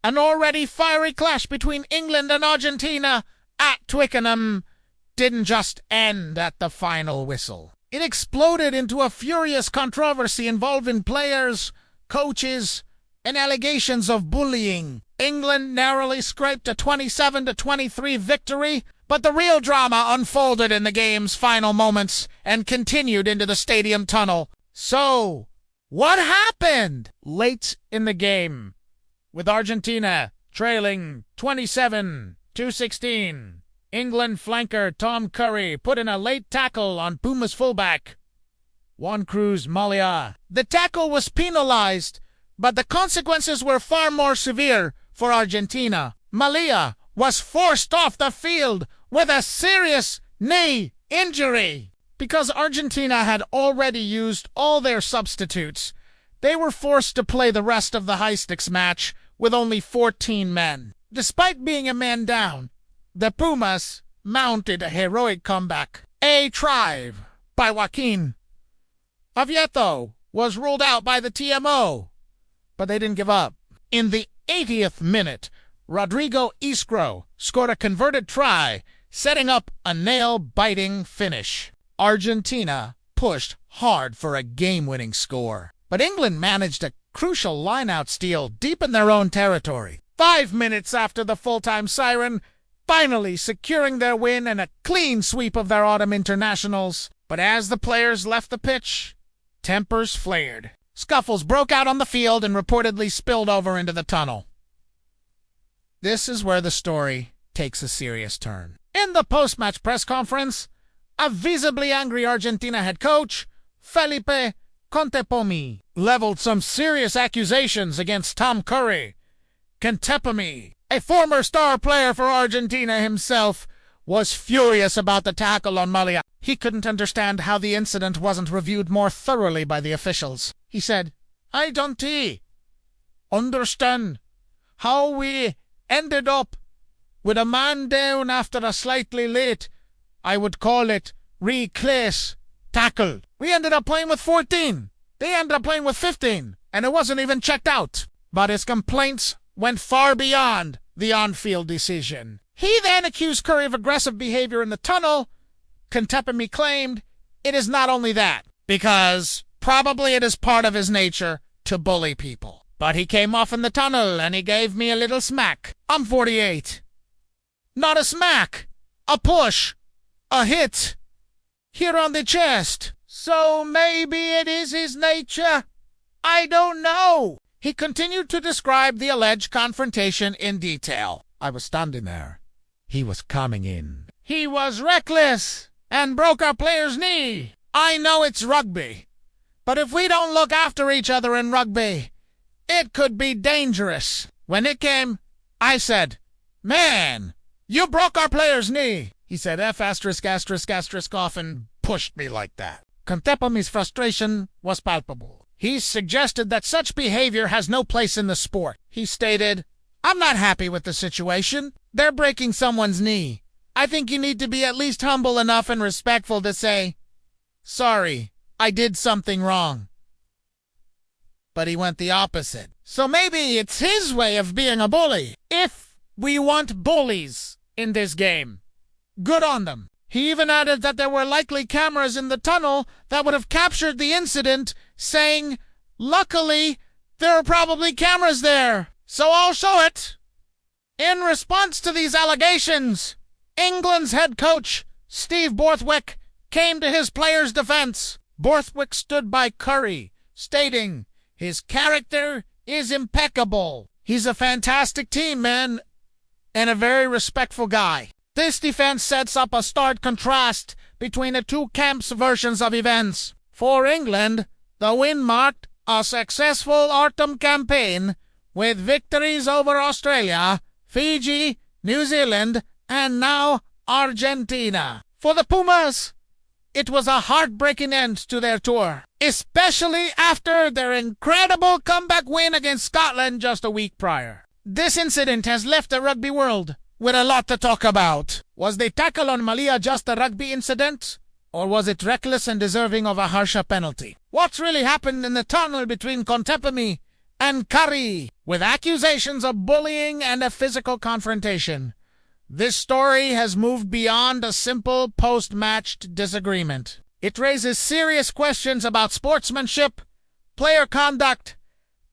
An already fiery clash between England and Argentina at Twickenham didn't just end at the final whistle. It exploded into a furious controversy involving players, coaches, and allegations of bullying. England narrowly scraped a 27-23 victory, but the real drama unfolded in the game's final moments and continued into the stadium tunnel. So, what happened late in the game, with Argentina trailing 27-16? England flanker Tom Curry put in a late tackle on Puma's fullback, Juan Cruz Mallia. The tackle was penalized, but the consequences were far more severe for Argentina. Mallia was forced off the field with a serious knee injury. Because Argentina had already used all their substitutes, they were forced to play the rest of the high-stakes match with only 14 men. Despite being a man down, the Pumas mounted a heroic comeback. A try by Joaquin Oviedo was ruled out by the TMO, but they didn't give up. In the 80th minute, Rodrigo Iskro scored a converted try, setting up a nail-biting finish. Argentina pushed hard for a game-winning score, but England managed a crucial line-out steal deep in their own territory. 5 minutes after the full-time siren, finally securing their win and a clean sweep of their autumn internationals. But as the players left the pitch, tempers flared. Scuffles broke out on the field and reportedly spilled over into the tunnel. This is where the story takes a serious turn. In the post-match press conference, a visibly angry Argentina head coach, Felipe Contepomi, leveled some serious accusations against Tom Curry. Contepomi, a former star player for Argentina himself, was furious about the tackle on Mallia. He couldn't understand how the incident wasn't reviewed more thoroughly by the officials. He said, "I don't understand how we ended up with a man down after a slightly late, I would call it, reclass tackle. We ended up playing with 14. They ended up playing with 15, and it wasn't even checked out." But his complaints went far beyond the on-field decision. He then accused Curry of aggressive behavior in the tunnel. Contepomi claimed it is not only that, because probably it is part of his nature to bully people. But he came off in the tunnel and he gave me a little smack. I'm 48. Not a smack, a push, a hit, here on the chest. So maybe it is his nature. I don't know. He continued to describe the alleged confrontation in detail. I was standing there. He was coming in. He was reckless and broke our player's knee. I know it's rugby, but if we don't look after each other in rugby, it could be dangerous. When it came, I said, "Man, you broke our player's knee." He said F*** off and pushed me like that. Contepomi's frustration was palpable. He suggested that such behavior has no place in the sport. He stated, "I'm not happy with the situation. They're breaking someone's knee. I think you need to be at least humble enough and respectful to say, 'Sorry, I did something wrong.'" But he went the opposite. So maybe it's his way of being a bully. If we want bullies in this game, good on them. He even added that there were likely cameras in the tunnel that would have captured the incident, saying, "Luckily, there are probably cameras there, so I'll show it." In response to these allegations, England's head coach, Steve Borthwick, came to his players' defense. Borthwick stood by Curry, stating, "His character is impeccable. He's a fantastic team man and a very respectful guy." This defense sets up a stark contrast between the two camps' versions of events. For England, the win marked a successful autumn campaign with victories over Australia, Fiji, New Zealand, and now Argentina. For the Pumas, it was a heartbreaking end to their tour, especially after their incredible comeback win against Scotland just a week prior. This incident has left the rugby world with a lot to talk about. Was the tackle on Mallia just a rugby incident? Or was it reckless and deserving of a harsher penalty? What's really happened in the tunnel between Contepomi and Curry, with accusations of bullying and a physical confrontation. This story has moved beyond a simple post-match disagreement. It raises serious questions about sportsmanship, player conduct,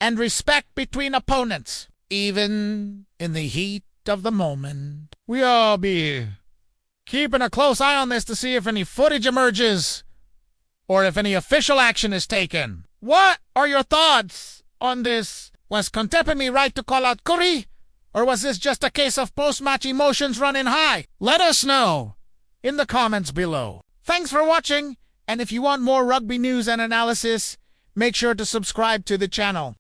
and respect between opponents, even in the heat of the moment. We'll be keeping a close eye on this to see if any footage emerges or if any official action is taken. What are your thoughts on this? Was Contepomi right to call out Curry? Or was this just a case of post-match emotions running high? Let us know in the comments below. Thanks for watching, and if you want more rugby news and analysis, make sure to subscribe to the channel.